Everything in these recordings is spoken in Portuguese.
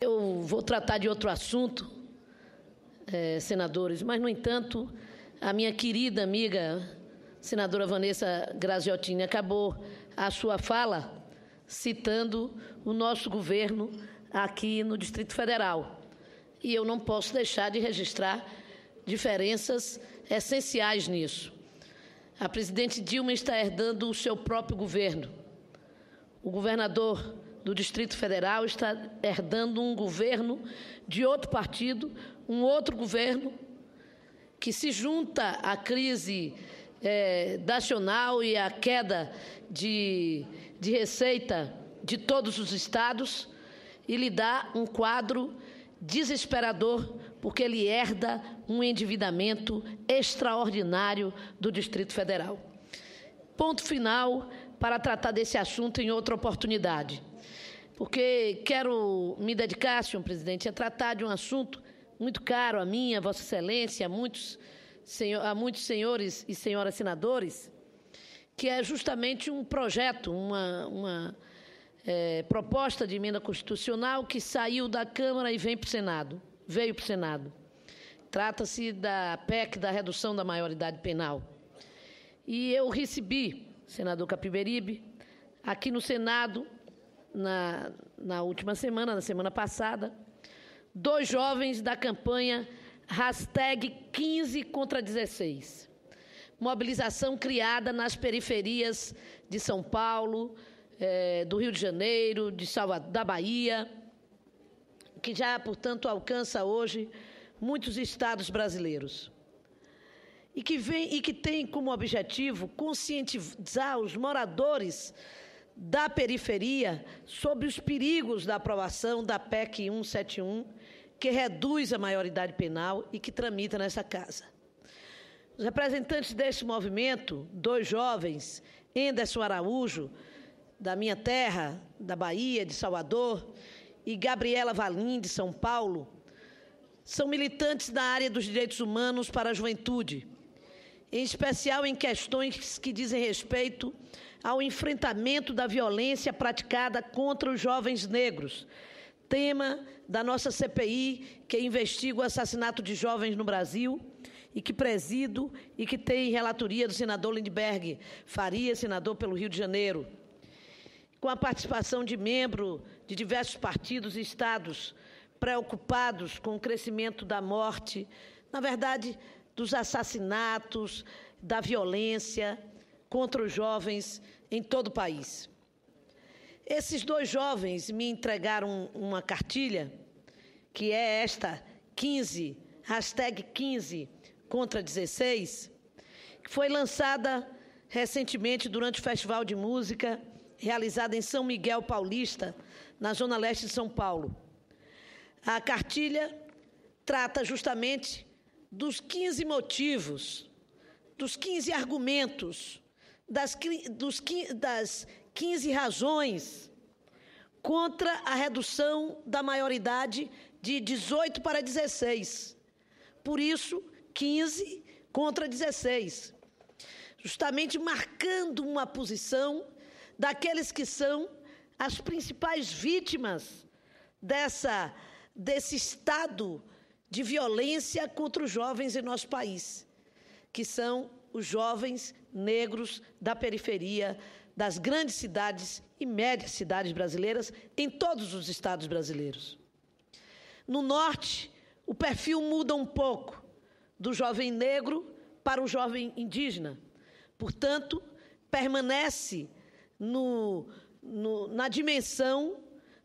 Eu vou tratar de outro assunto, senadores, mas, no entanto, a minha querida amiga, senadora Vanessa Graziottini, acabou a sua fala citando o nosso governo aqui no Distrito Federal. E eu não posso deixar de registrar diferenças essenciais nisso. A presidente Dilma está herdando o seu próprio governo. O governador do Distrito Federal está herdando um governo de outro partido, um outro governo que se junta à crise nacional e à queda de receita de todos os estados e lhe dá um quadro desesperador, porque ele herda um endividamento extraordinário do Distrito Federal. Ponto final para tratar desse assunto em outra oportunidade. Porque quero me dedicar, senhor presidente, a tratar de um assunto muito caro a mim, a Vossa Excelência, a muitos senhores e senhoras senadores, que é justamente um projeto, uma proposta de emenda constitucional que saiu da Câmara e veio para o Senado. Trata-se da PEC da redução da maioridade penal. E eu recebi, senador Capiberibe, aqui no Senado, na última semana, na semana passada, 2 jovens da campanha #15 contra 16. Mobilização criada nas periferias de São Paulo, do Rio de Janeiro, da Bahia, que já, portanto, alcança hoje muitos estados brasileiros. E que tem como objetivo conscientizar os moradores da periferia sobre os perigos da aprovação da PEC 171, que reduz a maioridade penal e que tramita nessa casa. Os representantes desse movimento, 2 jovens, Enderson Araújo, da minha terra, da Bahia, de Salvador, e Gabriela Valim, de São Paulo, são militantes da área dos direitos humanos para a juventude, em especial em questões que dizem respeito ao enfrentamento da violência praticada contra os jovens negros, tema da nossa CPI, que investiga o assassinato de jovens no Brasil e que presido e que tem relatoria do senador Lindbergh Faria, senador pelo Rio de Janeiro, com a participação de membros de diversos partidos e estados preocupados com o crescimento da morte, na verdade, dos assassinatos, da violência contra os jovens em todo o país. Esses 2 jovens me entregaram uma cartilha, que é esta, 15 contra 16, que foi lançada recentemente durante o Festival de Música, realizado em São Miguel Paulista, na Zona Leste de São Paulo. A cartilha trata justamente dos 15 motivos, dos 15 argumentos, das 15 razões contra a redução da maioridade de 18 para 16. Por isso, 15 contra 16. Justamente marcando uma posição daqueles que são as principais vítimas desse estado de violência contra os jovens em nosso país, que são os jovens negros da periferia, das grandes cidades e médias cidades brasileiras, em todos os estados brasileiros. No norte, o perfil muda um pouco, do jovem negro para o jovem indígena. Portanto, permanece na dimensão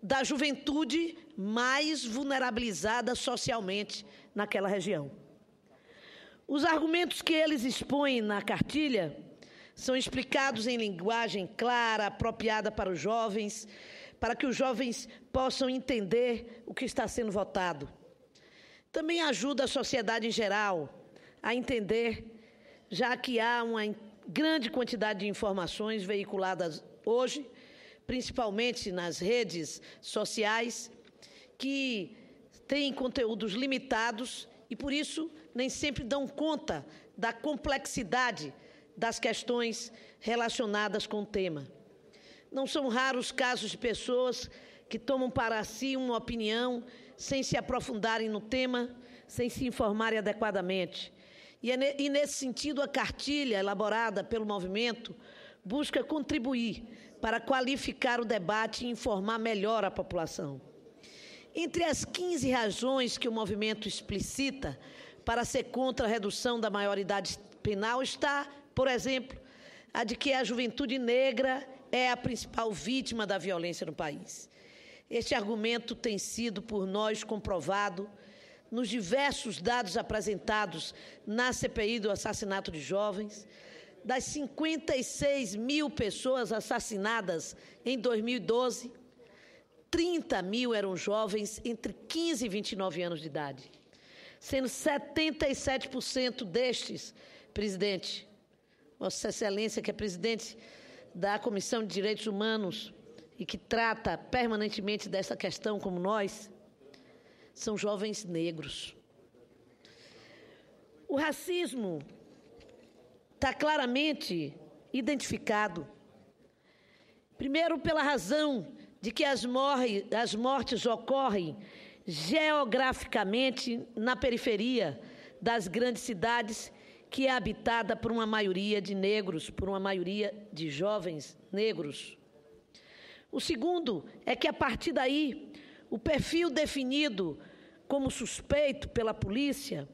da juventude mais vulnerabilizada socialmente naquela região. Os argumentos que eles expõem na cartilha são explicados em linguagem clara, apropriada para os jovens, para que os jovens possam entender o que está sendo votado. Também ajuda a sociedade em geral a entender, já que há uma grande quantidade de informações veiculadas hoje, principalmente nas redes sociais, que têm conteúdos limitados e, por isso, nem sempre dão conta da complexidade das questões relacionadas com o tema. Não são raros casos de pessoas que tomam para si uma opinião sem se aprofundarem no tema, sem se informarem adequadamente. E nesse sentido, a cartilha elaborada pelo movimento busca contribuir para qualificar o debate e informar melhor a população. Entre as 15 razões que o movimento explicita para ser contra a redução da maioridade penal está, por exemplo, a de que a juventude negra é a principal vítima da violência no país. Este argumento tem sido por nós comprovado nos diversos dados apresentados na CPI do assassinato de jovens. Das 56 mil pessoas assassinadas em 2012, 30 mil eram jovens entre 15 e 29 anos de idade, sendo 77% destes, presidente, Vossa Excelência, que é presidente da Comissão de Direitos Humanos e que trata permanentemente dessa questão como nós, são jovens negros. O racismo está claramente identificado. Primeiro, pela razão de que as mortes ocorrem geograficamente na periferia das grandes cidades, que é habitada por uma maioria de negros, por uma maioria de jovens negros. O segundo é que, a partir daí, o perfil definido como suspeito pela polícia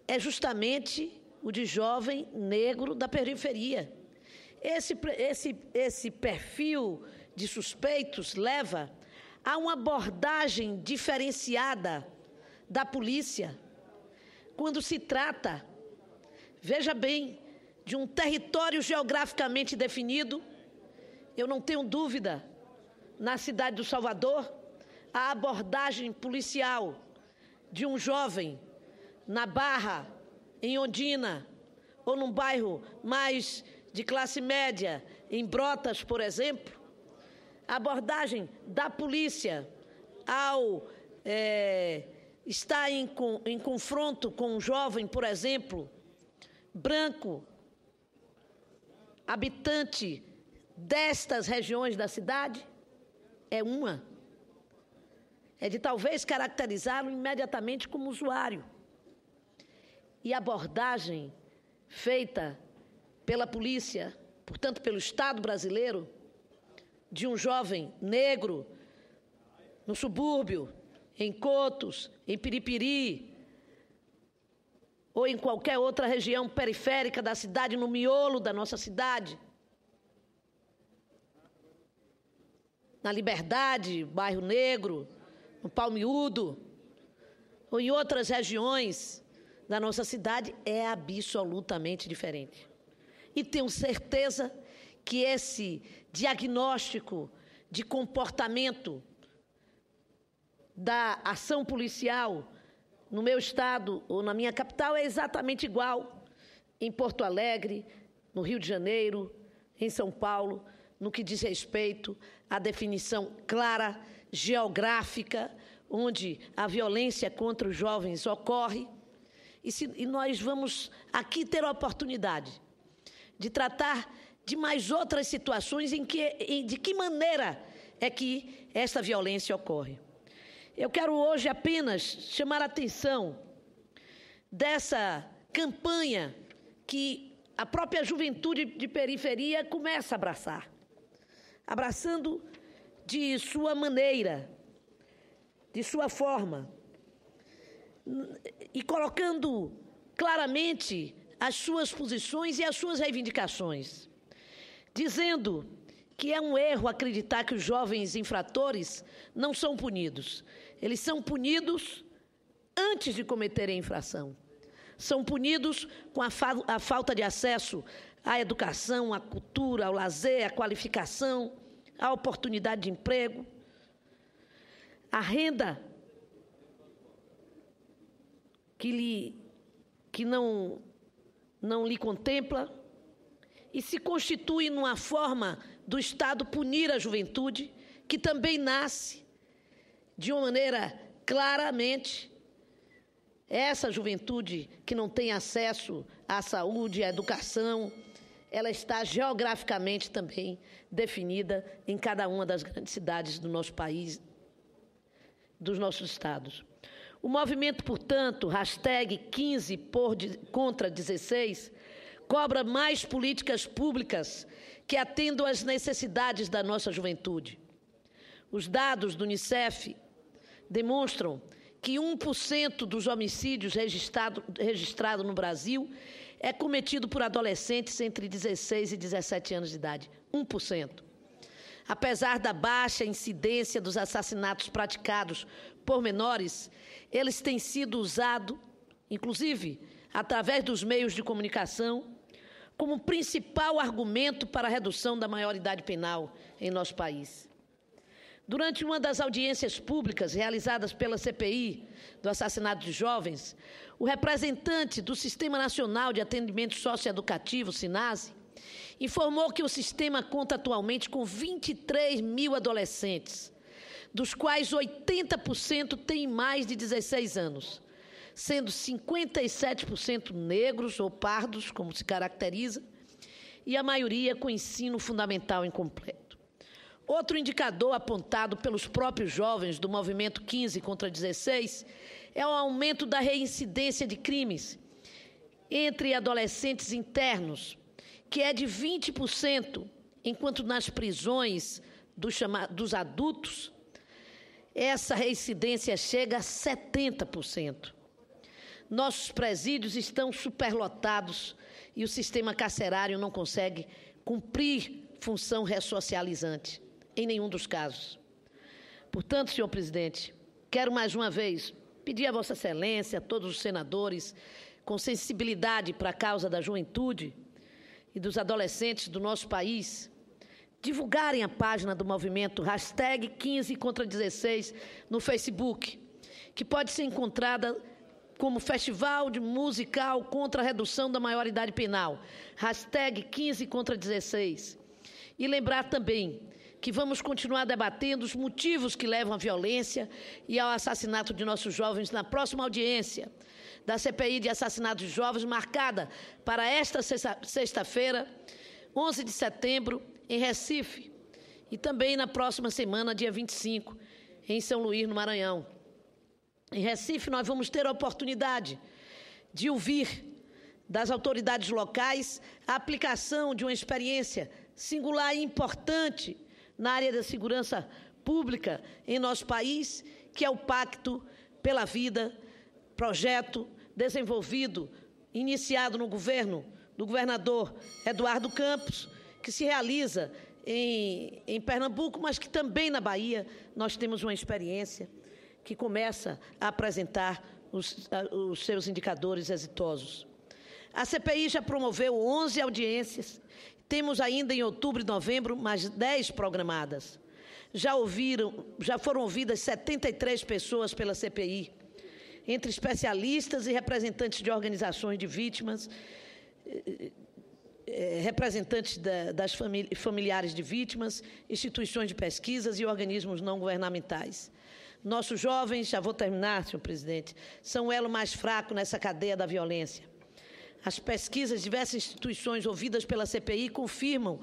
é justamente o de jovem negro da periferia. Esse perfil de suspeitos leva a uma abordagem diferenciada da polícia quando se trata, veja bem, de um território geograficamente definido. Eu não tenho dúvida, na cidade do Salvador, a abordagem policial de um jovem na Barra, em Ondina, ou num bairro mais de classe média, em Brotas, por exemplo, a abordagem da polícia ao estar em confronto com um jovem, por exemplo, branco, habitante destas regiões da cidade, é de talvez caracterizá-lo imediatamente como usuário. E a abordagem feita pela polícia, portanto, pelo Estado brasileiro, de um jovem negro no subúrbio, em Cotos, em Piripiri, ou em qualquer outra região periférica da cidade, no miolo da nossa cidade, na Liberdade, bairro Negro, no Palmiúdo, ou em outras regiões da nossa cidade, é absolutamente diferente. E tenho certeza que esse diagnóstico de comportamento da ação policial no meu estado ou na minha capital é exatamente igual em Porto Alegre, no Rio de Janeiro, em São Paulo, no que diz respeito à definição clara, geográfica, onde a violência contra os jovens ocorre. E nós vamos aqui ter a oportunidade de tratar de mais outras situações de que maneira é que essa violência ocorre. Eu quero hoje apenas chamar a atenção dessa campanha que a própria juventude de periferia começa a abraçar, abraçando de sua maneira, de sua forma, e colocando claramente as suas posições e as suas reivindicações, dizendo que é um erro acreditar que os jovens infratores não são punidos. Eles são punidos antes de cometerem a infração. São punidos com a falta de acesso à educação, à cultura, ao lazer, à qualificação, à oportunidade de emprego, à renda que não lhe contempla, e se constitui numa forma do Estado punir a juventude, que também nasce de uma maneira claramente essa juventude que não tem acesso à saúde, à educação, ela está geograficamente também definida em cada uma das grandes cidades do nosso país, dos nossos estados. O movimento, portanto, hashtag 15 contra 16, cobra mais políticas públicas que atendam às necessidades da nossa juventude. Os dados do Unicef demonstram que 1% dos homicídios registrados no Brasil é cometido por adolescentes entre 16 e 17 anos de idade. 1%. Apesar da baixa incidência dos assassinatos praticados por menores, eles têm sido usados, inclusive através dos meios de comunicação, como principal argumento para a redução da maioridade penal em nosso país. Durante uma das audiências públicas realizadas pela CPI do assassinato de jovens, o representante do Sistema Nacional de Atendimento Socioeducativo, SINASE, informou que o sistema conta atualmente com 23 mil adolescentes, dos quais 80% têm mais de 16 anos, sendo 57% negros ou pardos, como se caracteriza, e a maioria com ensino fundamental incompleto. Outro indicador apontado pelos próprios jovens do movimento 15 contra 16 é o aumento da reincidência de crimes entre adolescentes internos, que é de 20%, enquanto nas prisões dos adultos, essa reincidência chega a 70%. Nossos presídios estão superlotados e o sistema carcerário não consegue cumprir função ressocializante, em nenhum dos casos. Portanto, senhor presidente, quero mais uma vez pedir a Vossa Excelência, a todos os senadores, com sensibilidade para a causa da juventude e dos adolescentes do nosso país, divulgarem a página do movimento hashtag 15 contra 16 no Facebook, que pode ser encontrada como Festival Musical contra a Redução da Maioridade Penal, hashtag 15 contra 16. E lembrar também que vamos continuar debatendo os motivos que levam à violência e ao assassinato de nossos jovens na próxima audiência da CPI de assassinatos de jovens, marcada para esta sexta-feira, 11 de setembro, em Recife, e também na próxima semana, dia 25, em São Luís, no Maranhão. Em Recife, nós vamos ter a oportunidade de ouvir das autoridades locais a aplicação de uma experiência singular e importante na área da segurança pública em nosso país, que é o Pacto pela Vida, projeto desenvolvido, iniciado no governo do governador Eduardo Campos, que se realiza em Pernambuco, mas que também na Bahia nós temos uma experiência que começa a apresentar os seus indicadores exitosos. A CPI já promoveu 11 audiências, temos ainda em outubro e novembro mais 10 programadas. Já foram ouvidas 73 pessoas pela CPI, entre especialistas e representantes de organizações de vítimas, representantes das familiares de vítimas, instituições de pesquisas e organismos não governamentais. Nossos jovens, já vou terminar, senhor presidente, são o elo mais fraco nessa cadeia da violência. As pesquisas de diversas instituições ouvidas pela CPI confirmam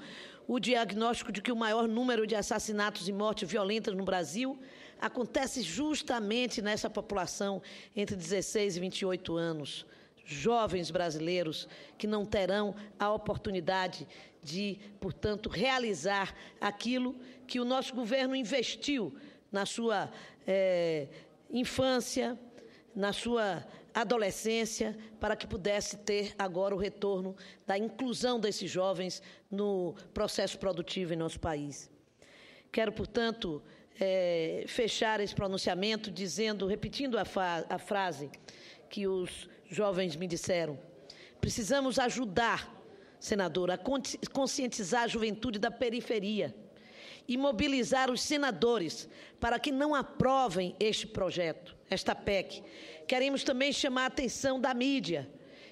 o diagnóstico de que o maior número de assassinatos e mortes violentas no Brasil acontece justamente nessa população entre 16 e 28 anos. Jovens brasileiros que não terão a oportunidade de, portanto, realizar aquilo que o nosso governo investiu na sua infância, na sua adolescência, para que pudesse ter agora o retorno da inclusão desses jovens no processo produtivo em nosso país. Quero, portanto, fechar esse pronunciamento repetindo a frase que os jovens me disseram. Precisamos ajudar, senadora, a conscientizar a juventude da periferia e mobilizar os senadores para que não aprovem este projeto, esta PEC. Queremos também chamar a atenção da mídia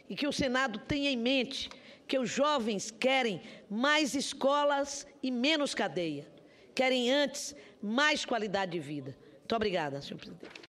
e que o Senado tenha em mente que os jovens querem mais escolas e menos cadeia. Querem, antes, mais qualidade de vida. Muito obrigada, senhor presidente.